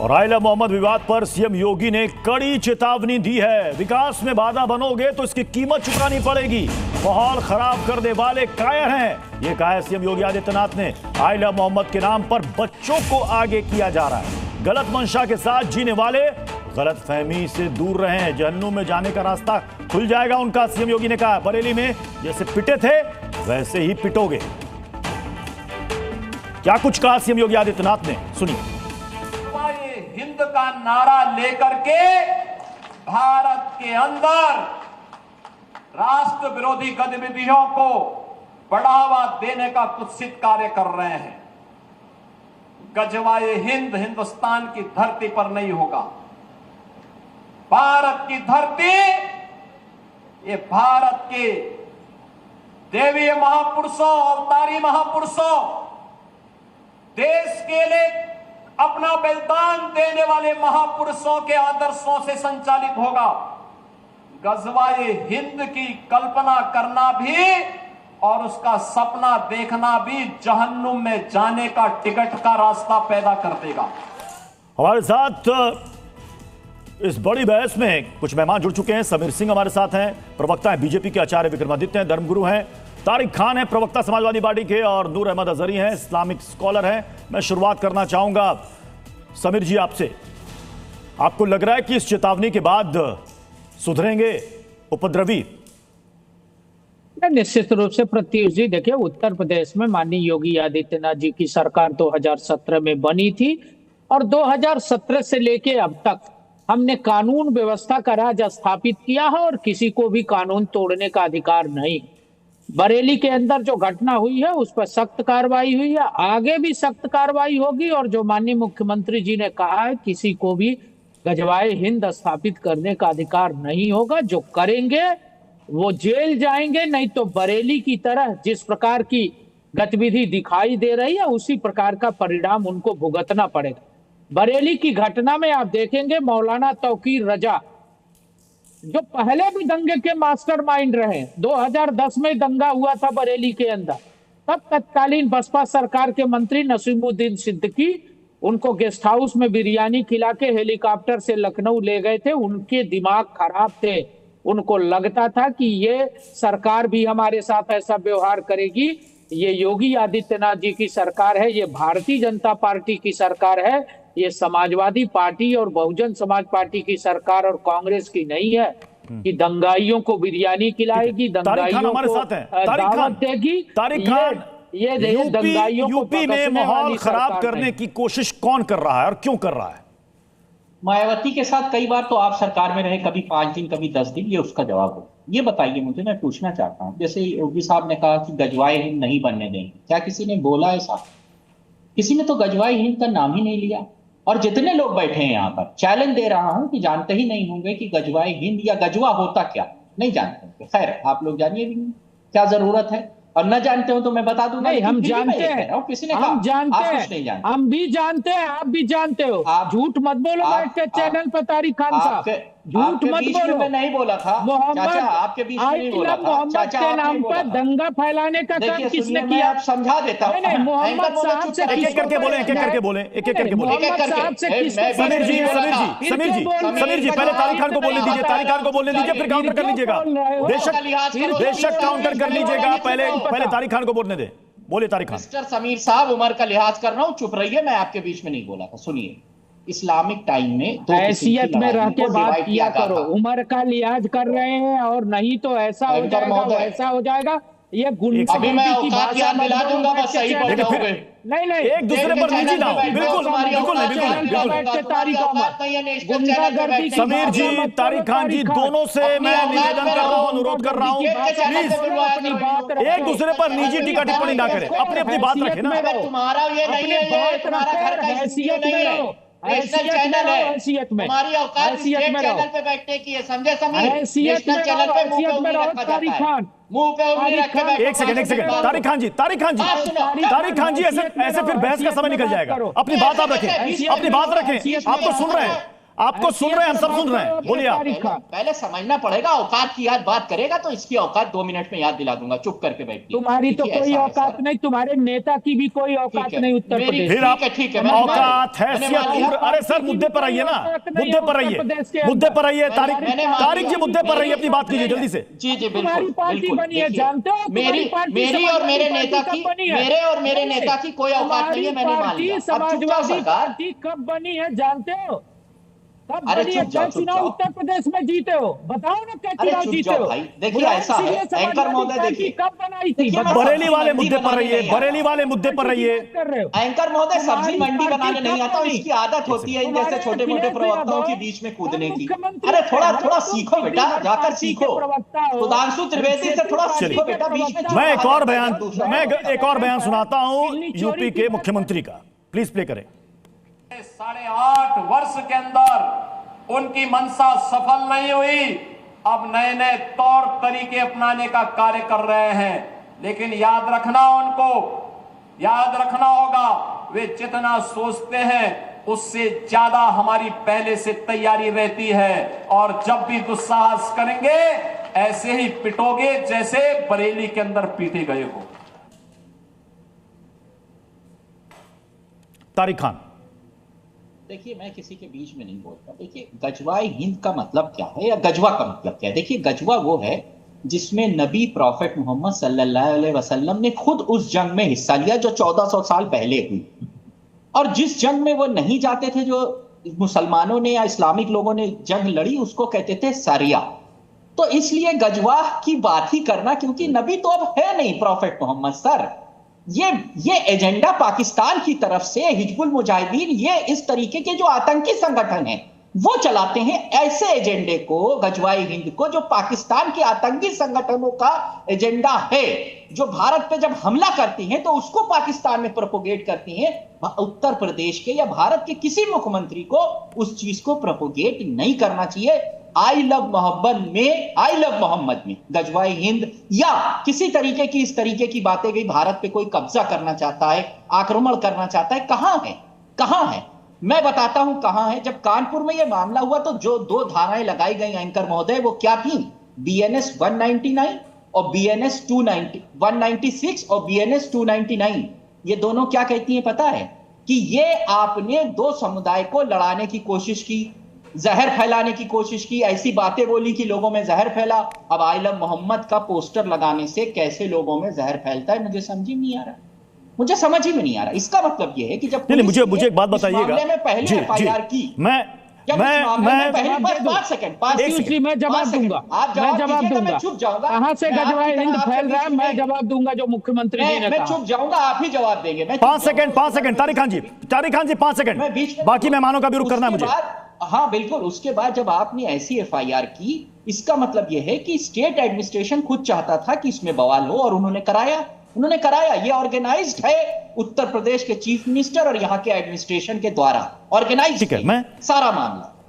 और आइला मोहम्मद विवाद पर सीएम योगी ने कड़ी चेतावनी दी है। विकास में बाधा बनोगे तो इसकी कीमत चुकानी पड़ेगी। माहौल खराब करने वाले कायर हैं, ये कहा है सीएम योगी आदित्यनाथ ने। आइला मोहम्मद के नाम पर बच्चों को आगे किया जा रहा है। गलत मंशा के साथ जीने वाले गलत फहमी से दूर रहें, जहन्नुम में जाने का रास्ता खुल जाएगा उनका। सीएम योगी ने कहा बरेली में जैसे पिटे थे वैसे ही पिटोगे। क्या कुछ कहा सीएम योगी आदित्यनाथ ने, सुनिए। हिंद का नारा लेकर के भारत के अंदर राष्ट्र विरोधी गतिविधियों को बढ़ावा देने का कुत्सित कार्य कर रहे हैं। गजवाए हिंद हिंदुस्तान की धरती पर नहीं होगा। भारत की धरती, ये भारत के देवीय महापुरुषों, अवतारी महापुरुषों, देश के लिए अपना बलिदान देने वाले महापुरुषों के आदर्शों से संचालित होगा। गजवाए हिंद की कल्पना करना भी और उसका सपना देखना भी जहन्नुम में जाने का टिकट का रास्ता पैदा कर देगा। हमारे साथ इस बड़ी बहस में कुछ मेहमान जुड़ चुके हैं। समीर सिंह हमारे साथ हैं, प्रवक्ता हैं बीजेपी के, आचार्य विक्रमादित्य हैं, धर्मगुरु हैं, तारिक खान है प्रवक्ता समाजवादी पार्टी के, और नूर अहमद अजहरी हैं, इस्लामिक स्कॉलर हैं। मैं शुरुआत करना चाहूंगा समीर जी आपसे। आपको लग रहा है कि इस चेतावनी के बाद सुधरेंगे उपद्रवी? निश्चित रूप से प्रत्युष जी, देखिए उत्तर प्रदेश में माननीय योगी आदित्यनाथ जी की सरकार 2017 में बनी थी और 2017 से लेके अब तक हमने कानून व्यवस्था का राज स्थापित किया है और किसी को भी कानून तोड़ने का अधिकार नहीं। बरेली के अंदर जो घटना हुई है उस पर सख्त कार्रवाई हुई है, आगे भी सख्त कार्रवाई होगी। और जो माननीय मुख्यमंत्री जी ने कहा है किसी को भी गजवाए हिंद स्थापित करने का अधिकार नहीं होगा। जो करेंगे वो जेल जाएंगे, नहीं तो बरेली की तरह जिस प्रकार की गतिविधि दिखाई दे रही है उसी प्रकार का परिणाम उनको भुगतना पड़ेगा। बरेली की घटना में आप देखेंगे मौलाना तौकीर रजा जो पहले भी दंगे के मास्टरमाइंड रहे, 2010 में दंगा हुआ था बरेली के अंदर, तब तत्कालीन बसपा सरकार के मंत्री नसीमुद्दीन सिद्दीकी उनको गेस्ट हाउस में बिरयानी खिला के हेलीकॉप्टर से लखनऊ ले गए थे। उनके दिमाग खराब थे, उनको लगता था कि ये सरकार भी हमारे साथ ऐसा व्यवहार करेगी। ये योगी आदित्यनाथ जी की सरकार है, ये भारतीय जनता पार्टी की सरकार है, ये समाजवादी पार्टी और बहुजन समाज पार्टी की सरकार और कांग्रेस की नहीं है कि दंगाइयों को बिरयानी खिलाएगी, दंगाइयों को दावत देगी। ये दंगाइयों को यूपी में माहौल खराब करने की कोशिश कौन कर रहा है और क्यों कर रहा है? मायावती के साथ कई बार तो आप सरकार में रहे, कभी 5 दिन कभी 10 दिन, ये उसका जवाब हो। ये बताइए मुझे, मैं पूछना चाहता हूँ, जैसे योगी साहब ने कहा कि गजवाए हिंद नहीं बनने देंगे, क्या किसी ने बोला ऐसा? किसी ने तो गजवाए हिंद का नाम ही नहीं लिया। और जितने लोग बैठे हैं यहाँ पर, चैलेंज दे रहा हूं कि जानते ही नहीं होंगे कि गजवाए हिंद या गजवा होता क्या, नहीं जानते होंगे। खैर आप लोग जानिए भी नहीं, क्या जरूरत है, और न जानते हो तो मैं बता दूंगा। नहीं, हम जानते हैं, किसी ने हम जानते हैं, नहीं जानते, हम भी जानते हैं, आप भी जानते हो। झूठ मत बोलो बैठ के चैनल पर तारिक खान साहब, झूठ मत बोलो। मैं नहीं बोला था मोहम्मद आपके बीच में नहीं बोला था। मोहम्मद के नाम पर दंगा फैलाने का काम किसने किया? आप समझा देता हूं। नहीं, मोहम्मद साहब से एक एक करके बोले, एक एक करके बोले, एक एक करके बोले। मोहम्मद साहब से समीर जी पहले तारिक खान को बोलने दीजिए, तारिक खान को बोलने दीजिए, फिर काउंटर कर लीजिएगा। बेशक काउंटर कर लीजिएगा, पहले तारिक खान को बोलने दे। बोले तारिक खान। मिस्टर समीर साहब, उम्र का लिहाज कर रहा हूं, चुप रहिए, मैं आपके बीच में नहीं बोला था। सुनिए, इस्लामिक टाइम में हैसियत में रह के बात किया करो। उम्र का लिहाज कर रहे हैं और नहीं तो ऐसा हो जाएगा, वैसा हो जाएगा। ये अभी मैं औकात याद दिला दूंगा, बस सही पहुंचोगे। नहीं एक दूसरे पर निजी ना हो। बिल्कुल समीर जी, तारिक खान जी, दोनों से मैं निवेदन कर रहा हूँ, अनुरोध कर रहा हूँ, प्लीज एक दूसरे पर निजी टीका टिप्पणी ना करें, अपनी अपनी बात रखें ना। तुम्हारा ये नहीं है, तुम्हारा घर का हैसियत नहीं है, नेशनल चैनल है, हमारी औकात स्टेट चैनल पे बैठने की है, समझे समीर? नेशनल चैनल पे मुंह पे उंगली रखा जाता है, मुंह पे उंगली रख के। एक सेकंड तारिक खान जी, ऐसे फिर बहस का समय निकल जाएगा। अपनी बात आप रखें, अपनी बात रखें, आप तो सुन रहे हैं, आपको सुन रहे हैं, हम सब सुन रहे हैं, बोलिए आप। पहले समझना पड़ेगा। औकात की याद बात करेगा तो इसकी औकात 2 मिनट में याद दिला दूंगा। चुप करके बैठिए। तुम्हारी तो कोई औकात नहीं, तुम्हारे नेता की भी कोई औकात नहीं उत्तर प्रदेश। फिर आप ठीक है, औकात हैसियत, अरे सर मुद्दे पर आइए ना, मुद्दे पर आइए, मुद्दे पर आइए। तारिक जी मुद्दे पर रहिए, अपनी बात कीजिए जल्दी से। जी जी तुम्हारी बिल्कुल पार्टी बनी है, जानते हो? मेरी और मेरे नेता की, मेरे और मेरे नेता की कोई औकात नहीं है, मैंने मान लिया। समाजवादी पार्टी कब बनी है जानते हो? कब बनी है? क्या चुनाव उत्तर प्रदेश में जीते हो? बताओ ना, क्या चुनाव जीते हो? देखिए ऐसा है एंकर महोदय, देखिए कब बनाई थी? बरेली वाले मुद्दे पर रहिए, बरेली वाले मुद्दे पर रहिए। एंकर महोदय सब्जी मंडी बनाने नहीं आता, इसकी आदत होती है इन जैसे छोटे मोटे प्रवक्ताओं के बीच में कूदने की। अरे थोड़ा सीखो बेटा, जाकर सीखो। सुधांशु त्रिवेदी से थोड़ा सीखो बेटा। बीच में मैं एक और बयान सुनाता हूं यूपी के मुख्यमंत्री का, प्लीज प्ले करें। 8.5 वर्ष के अंदर उनकी मंशा सफल नहीं हुई। अब नए नए तौर तरीके अपनाने का कार्य कर रहे हैं, लेकिन याद रखना होगा, वे जितना सोचते हैं उससे ज्यादा हमारी पहले से तैयारी रहती है। और जब भी दुस्साहस करेंगे ऐसे ही पिटोगे जैसे बरेली के अंदर पीटे गए हो। तारिक खान। देखिए मैं किसी के बीच में नहीं बोलता। देखिए गजवाए हिंद का मतलब क्या है या गजवा का मतलब क्या है? देखिए गजवा वो है जिसमें नबी प्रॉफेट मोहम्मद सल्लल्लाहु अलैहि वसल्लम ने खुद उस जंग में हिस्सा लिया जो 1400 साल पहले हुई। और जिस जंग में वो नहीं जाते थे, जो मुसलमानों ने या इस्लामिक लोगों ने जंग लड़ी, उसको कहते थे सरिया। तो इसलिए गजवाह की बात ही करना, क्योंकि नबी तो अब है नहीं प्रॉफेट मोहम्मद सर। ये एजेंडा पाकिस्तान की तरफ से हिजबुल मुजाहिदीन, ये इस तरीके के जो आतंकी संगठन हैं वो चलाते हैं। ऐसे एजेंडे को, गजवाए हिंद को, जो पाकिस्तान के आतंकी संगठनों का एजेंडा है, जो भारत पे जब हमला करती हैं तो उसको पाकिस्तान में प्रोपोगेट करती हैं, उत्तर प्रदेश के या भारत के किसी मुख्यमंत्री को उस चीज को प्रोपोगेट नहीं करना चाहिए। आई लव मोहम्मद में गजवाए हिंद या किसी तरीके की इस तरीके की बातें गई, भारत पे कोई कब्जा करना चाहता है, आक्रमण करना चाहता है, कहां है? मैं बताता हूं कहां है। जब कानपुर में यह मामला हुआ तो जो 2 धाराएं लगाई गई एंकर महोदय, वो क्या थी? BNS 199 और BNS 196 और BNS 299। ये दोनों क्या कहती हैं पता है? कि ये आपने 2 समुदाय को लड़ाने की कोशिश की, जहर फैलाने की कोशिश की, ऐसी बातें बोली कि लोगों में जहर फैला। अब आई लव मोहम्मद का पोस्टर लगाने से कैसे लोगों में जहर फैलता है, मुझे समझ ही नहीं आ रहा। इसका मतलब यह है कि जब मुझे एक बात बताइएगा। में पहले FIR की, मैं जवाब दूंगा। मैं चुप जाऊंगा। कहां से गजवाए हिंद फैल रहा है, मैं जवाब दूंगा जो मुख्यमंत्री जी ने कहा। मैं चुप जाऊंगा, आप ही जवाब देंगे। 5 सेकंड तारिक खान जी 5 सेकंड, बाकी मेहमानों का भी रुख करना है मुझे। हाँ बिल्कुल। उसके बाद जब आपने ऐसी FIR की, इसका मतलब यह है कि स्टेट एडमिनिस्ट्रेशन खुद चाहता था कि इसमें बवाल हो और उन्होंने कराया। ये ऑर्गेनाइज्ड है उत्तर प्रदेश के चीफ मिनिस्टर और यहाँ के एडमिनिस्ट्रेशन के द्वारा ऑर्गेनाइज्ड है सारा मामला।